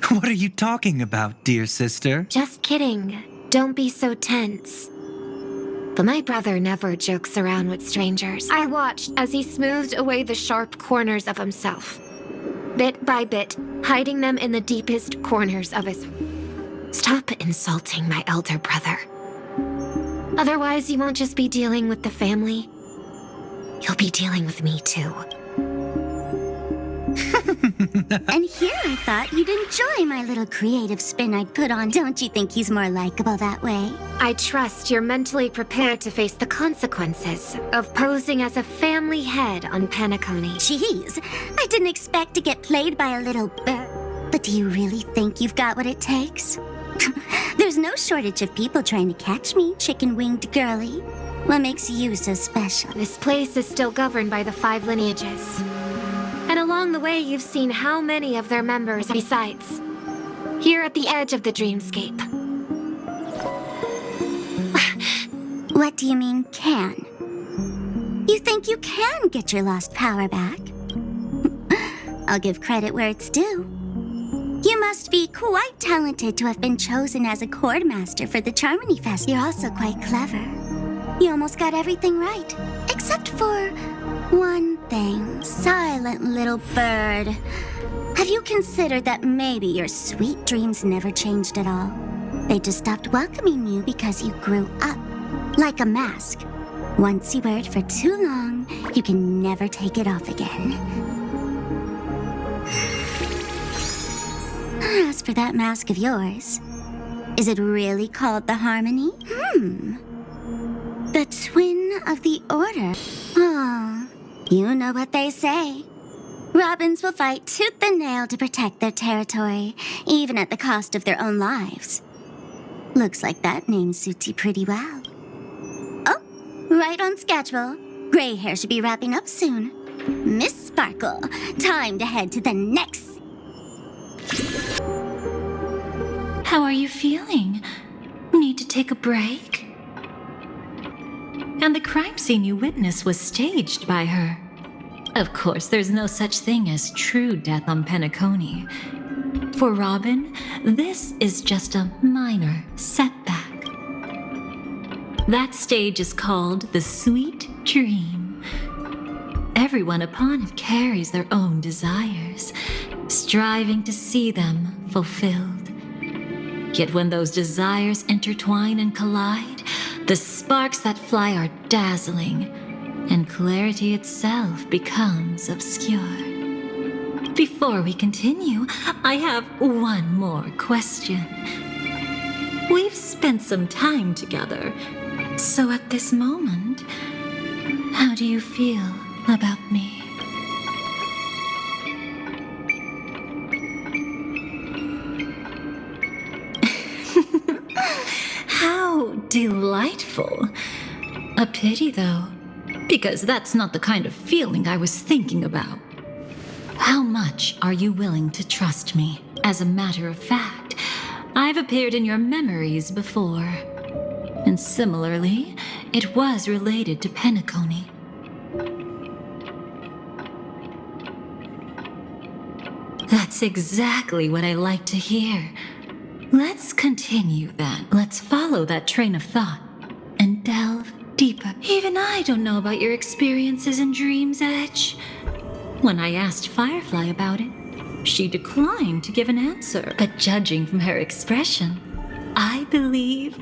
What are you talking about, dear sister? Just kidding. Don't be so tense. But my brother never jokes around with strangers. I watched as he smoothed away the sharp corners of himself. Bit by bit, hiding them in the deepest corners of his... Stop insulting my elder brother. Otherwise, you won't just be dealing with the family. You'll be dealing with me, too. And here I thought you'd enjoy my little creative spin I'd put on. Don't you think he's more likable that way? I trust you're mentally prepared to face the consequences of posing as a family head on Penacony. Jeez, I didn't expect to get played by a little But do you really think you've got what it takes? There's no shortage of people trying to catch me, chicken-winged girly. What makes you so special? This place is still governed by the 5 lineages. And along the way, you've seen how many of their members besides. Here at the edge of the dreamscape. What do you mean, can? You think you can get your lost power back? I'll give credit where it's due. You must be quite talented to have been chosen as a chord master for the Charmony Fest. You're also quite clever. You almost got everything right, except for one thing. Silent little bird. Have you considered that maybe your sweet dreams never changed at all? They just stopped welcoming you because you grew up. Like a mask. Once you wear it for too long, you can never take it off again. As for that mask of yours, is it really called the Harmony? The twin of the Order. Oh, you know what they say. Robins will fight tooth and nail to protect their territory, even at the cost of their own lives. Looks like that name suits you pretty well. Oh, right on schedule. Gray hair should be wrapping up soon. Miss Sparkle, time to head to the next... How are you feeling? Need to take a break? And the crime scene you witnessed was staged by her. Of course, there's no such thing as true death on Penacony. For Robin, this is just a minor setback. That stage is called the Sweet Dream. Everyone upon it carries their own desires, striving to see them fulfilled. Yet when those desires intertwine and collide, the sparks that fly are dazzling, and clarity itself becomes obscured. Before we continue, I have one more question. We've spent some time together, so at this moment, how do you feel about me? How delightful. A pity, though, because that's not the kind of feeling I was thinking about. How much are you willing to trust me? As a matter of fact, I've appeared in your memories before. And similarly, it was related to Penacony. That's exactly what I like to hear. Let's continue then. Let's follow that train of thought and delve deeper. Even I don't know about your experiences in Dream's Edge. When I asked Firefly about it, she declined to give an answer. But judging from her expression, I believe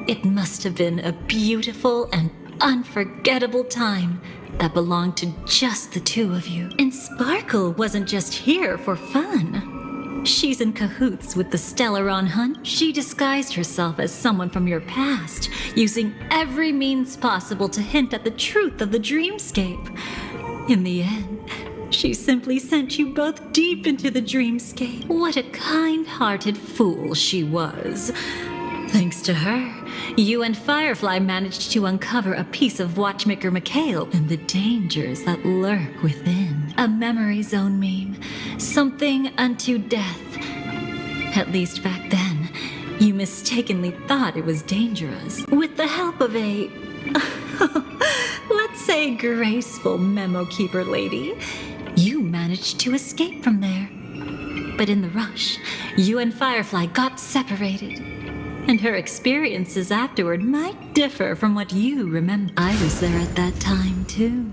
it must have been a beautiful and unforgettable time that belonged to just the two of you. And Sparkle wasn't just here for fun. She's in cahoots with the Stellaron hunt. She disguised herself as someone from your past, using every means possible to hint at the truth of the dreamscape. In the end, she simply sent you both deep into the dreamscape. What a kind-hearted fool she was. Thanks to her, you and Firefly managed to uncover a piece of Watchmaker Mikhail and the dangers that lurk within. A memory zone meme. Something unto death. At least back then, you mistakenly thought it was dangerous. With the help of a... let's say graceful memo keeper lady, you managed managed to escape from there. But in the rush, you and Firefly got separated. And her experiences afterward might differ from what you remember. I was there at that time, too.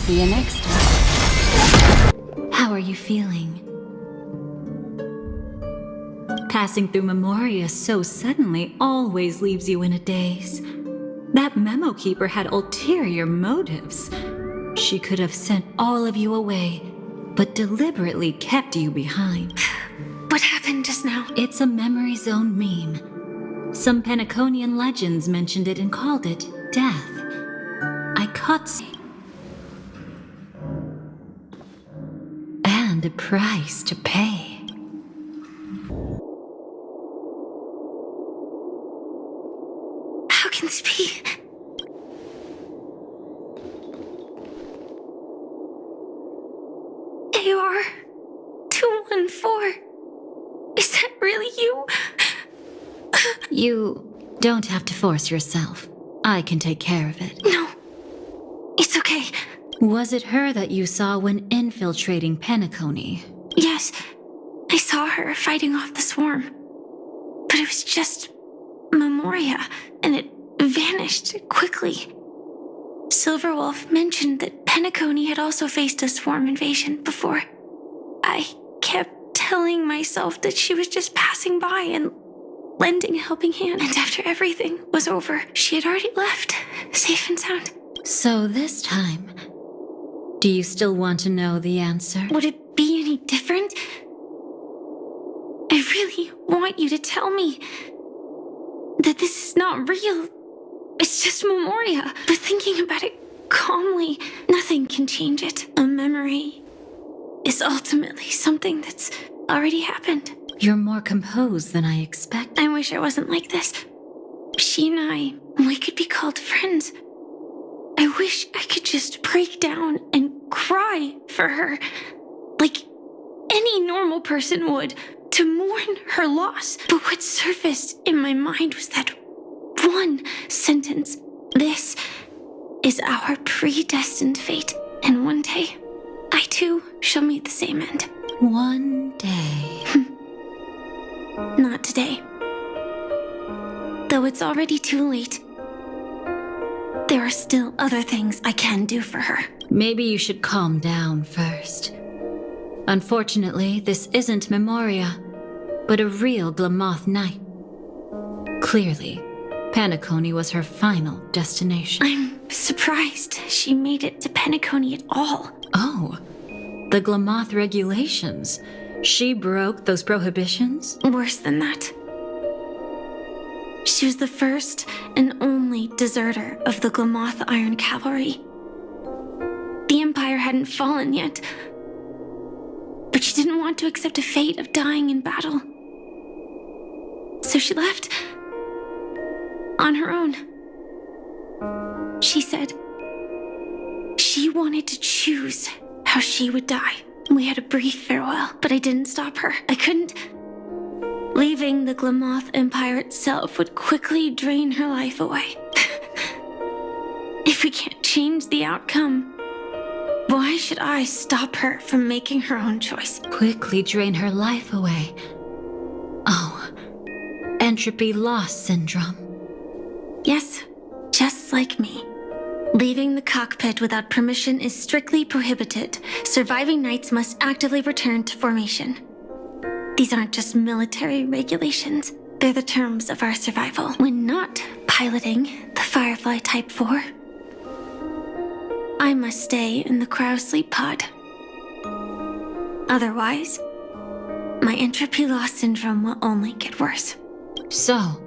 See you next time. How are you feeling? Passing through Memoria so suddenly always leaves you in a daze. That memo keeper had ulterior motives. She could have sent all of you away, but deliberately kept you behind. What happened just now? It's a memory zone meme. Some Penaconian legends mentioned it and called it death. I caught and a price to pay. How can this be? AR 214. Is that really you? You don't have to force yourself. I can take care of it. No. It's okay. Was it her that you saw when infiltrating Penacony? Yes. I saw her fighting off the swarm. But it was just Memoria, and it vanished quickly. Silverwolf mentioned that Penacony had also faced a swarm invasion before. I kept telling myself that she was just passing by and lending a helping hand. And after everything was over, she had already left, safe and sound. So this time, do you still want to know the answer? Would it be any different? I really want you to tell me that this is not real. It's just Memoria. But thinking about it calmly, nothing can change it. A memory is ultimately something that's already happened. You're more composed than I expected. I wish I wasn't like this. She and we could be called friends. I wish I could just break down and cry for her, like any normal person would, to mourn her loss. But what surfaced in my mind was that one sentence. This is our predestined fate. And one day, I too shall meet the same end. One day. Not today. Though it's already too late. There are still other things I can do for her. Maybe you should calm down first. Unfortunately, this isn't Memoria, but a real Glamoth Knight. Clearly, Penacony was her final destination. I'm surprised she made it to Penacony at all. Oh, the Glamoth regulations. She broke those prohibitions? Worse than that. She was the first and only deserter of the Glamoth Iron Cavalry. The Empire hadn't fallen yet, but she didn't want to accept a fate of dying in battle. So she left on her own. She said she wanted to choose how she would die. We had a brief farewell, but I didn't stop her. I couldn't. Leaving the Glamoth Empire itself would quickly drain her life away. If we can't change the outcome, why should I stop her from making her own choice? Quickly drain her life away. Oh, entropy loss syndrome. Yes, just like me. Leaving the cockpit without permission is strictly prohibited. Surviving knights must actively return to formation. These aren't just military regulations. They're the terms of our survival. When not piloting the Firefly Type 4, I must stay in the Crow Sleep Pod. Otherwise, my entropy loss syndrome will only get worse. So,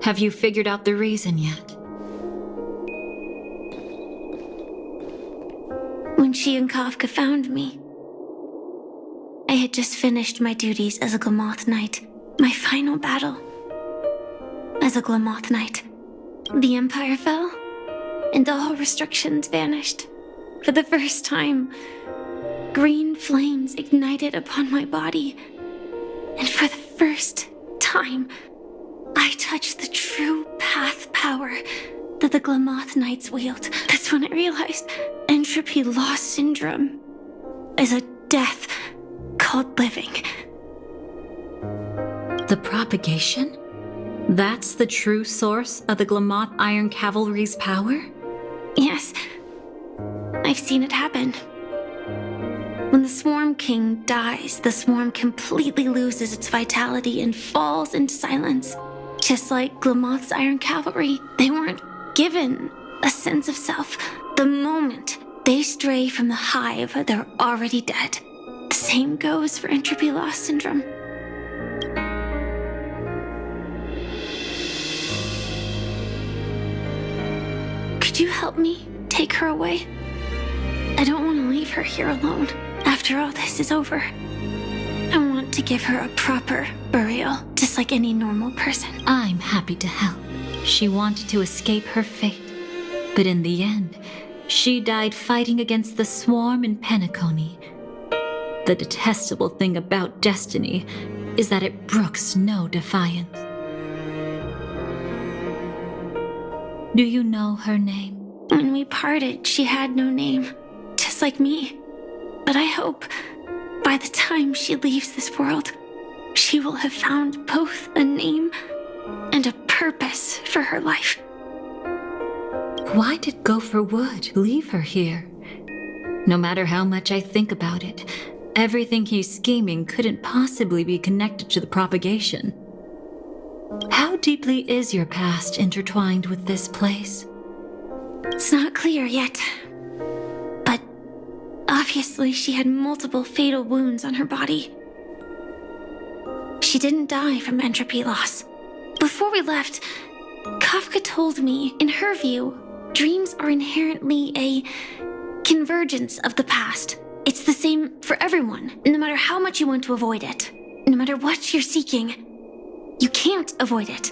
have you figured out the reason yet? When she and Kafka found me, I had just finished my duties as a Glamoth Knight, my final battle. As a Glamoth Knight, the Empire fell, and all restrictions vanished. For the first time, green flames ignited upon my body, and for the first time, I touched the true path power that the Glamoth Knights wield. That's when I realized I'm entropy loss syndrome is a death called living. The propagation? That's the true source of the Glamoth Iron Cavalry's power? Yes, I've seen it happen. When the Swarm King dies, the Swarm completely loses its vitality and falls into silence. Just like Glamoth's Iron Cavalry, they weren't given a sense of self. The moment they stray from the hive, they're already dead. The same goes for entropy loss syndrome. Could you help me take her away? I don't want to leave her here alone after all this is over. I want to give her a proper burial, just like any normal person. I'm happy to help. She wanted to escape her fate, but in the end, she died fighting against the Swarm in Penacony. The detestable thing about destiny is that it brooks no defiance. Do you know her name? When we parted, she had no name, just like me. But I hope by the time she leaves this world, she will have found both a name and a purpose for her life. Why did Gopher Wood leave her here? No matter how much I think about it, everything he's scheming couldn't possibly be connected to the propagation. How deeply is your past intertwined with this place? It's not clear yet. But obviously she had multiple fatal wounds on her body. She didn't die from entropy loss. Before we left, Kafka told me, in her view, dreams are inherently a convergence of the past. It's the same for everyone, no matter how much you want to avoid it. No matter what you're seeking, you can't avoid it.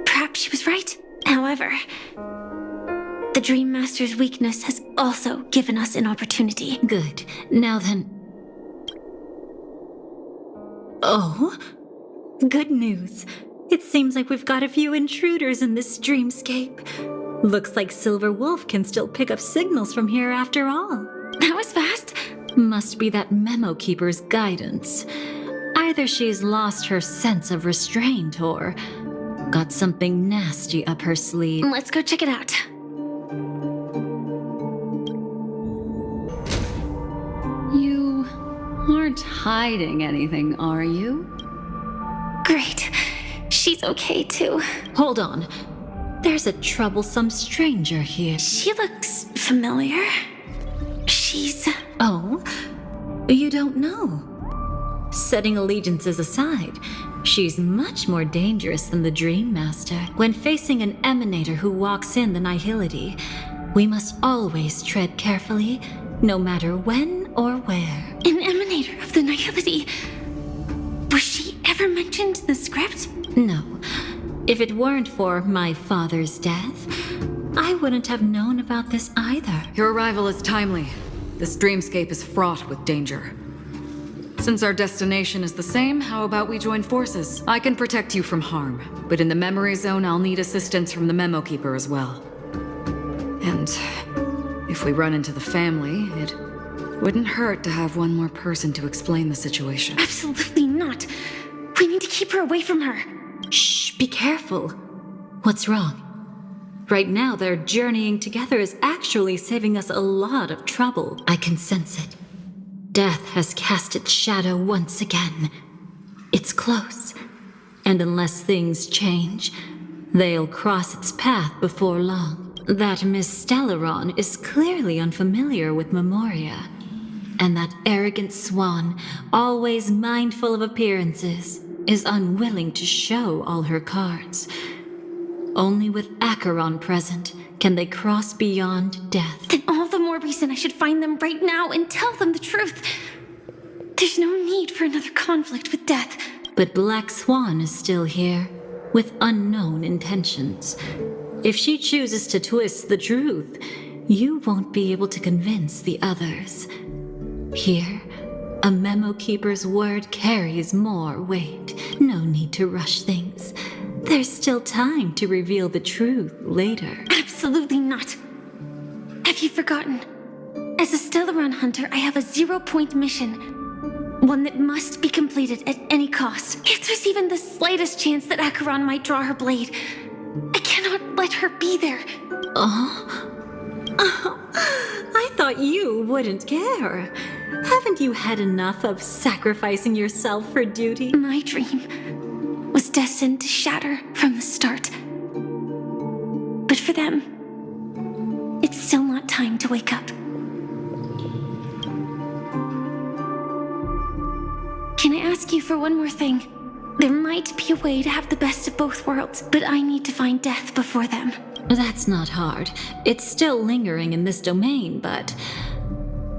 Perhaps she was right. However, the Dream Master's weakness has also given us an opportunity. Good. Now then... Oh? Good news. It seems like we've got a few intruders in this dreamscape. Looks like Silver Wolf can still pick up signals from here after all. That was fast. Must be that Memo Keeper's guidance. Either she's lost her sense of restraint or got something nasty up her sleeve. Let's go check it out. You aren't hiding anything, are you? Great. She's okay too. Hold on. There's a troublesome stranger here. She looks familiar. She's... Oh? You don't know? Setting allegiances aside, she's much more dangerous than the Dream Master. When facing an emanator who walks in the nihility, we must always tread carefully, no matter when or where. an emanator of the nihility. Was she ever mentioned in the script? No. If it weren't for my father's death, I wouldn't have known about this either. Your arrival is timely. This dreamscape is fraught with danger. Since our destination is the same, how about we join forces? I can protect you from harm, but in the memory zone, I'll need assistance from the Memo Keeper as well. And if we run into the family, it wouldn't hurt to have one more person to explain the situation. Absolutely not. We need to keep her away from her. Shh, be careful. What's wrong? Right now, their journeying together is actually saving us a lot of trouble. I can sense it. Death has cast its shadow once again. It's close, and unless things change, they'll cross its path before long. That Miss Stellaron is clearly unfamiliar with Memoria, and that arrogant swan, always mindful of appearances, is unwilling to show all her cards. Only with Acheron present can they cross beyond death. Then all the more reason I should find them right now and tell them the truth. There's no need for another conflict with death. But Black Swan is still here, with unknown intentions. If she chooses to twist the truth, you won't be able to convince the others. Here, a Memo Keeper's word carries more weight. No need to rush things. There's still time to reveal the truth later. Absolutely not. Have you forgotten? As a Stellaron hunter, I have a 0-point mission. One that must be completed at any cost. If there's even the slightest chance that Acheron might draw her blade, I cannot let her be there. I thought you wouldn't care. Haven't you had enough of sacrificing yourself for duty? My dream was destined to shatter from the start. But for them, it's still not time to wake up. Can I ask you for one more thing? There might be a way to have the best of both worlds, but I need to find death before them. That's not hard. It's still lingering in this domain, but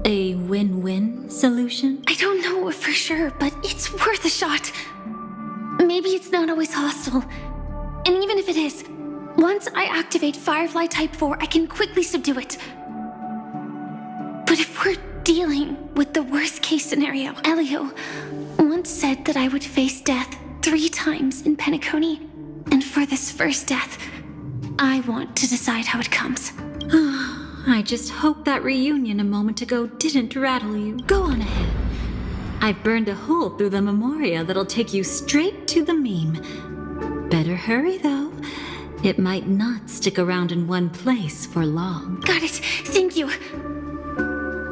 a win-win solution? I don't know for sure, but it's worth a shot. Maybe it's not always hostile. And even if it is, once I activate Firefly Type 4, I can quickly subdue it. But if we're dealing with the worst-case scenario, Elio once said that I would face death 3 times in Penacony. And for this first death, I want to decide how it comes. I just hope that reunion a moment ago didn't rattle you. Go on ahead. I've burned a hole through the memoria that'll take you straight to the meme. Better hurry, though. It might not stick around in one place for long. Got it. Thank you.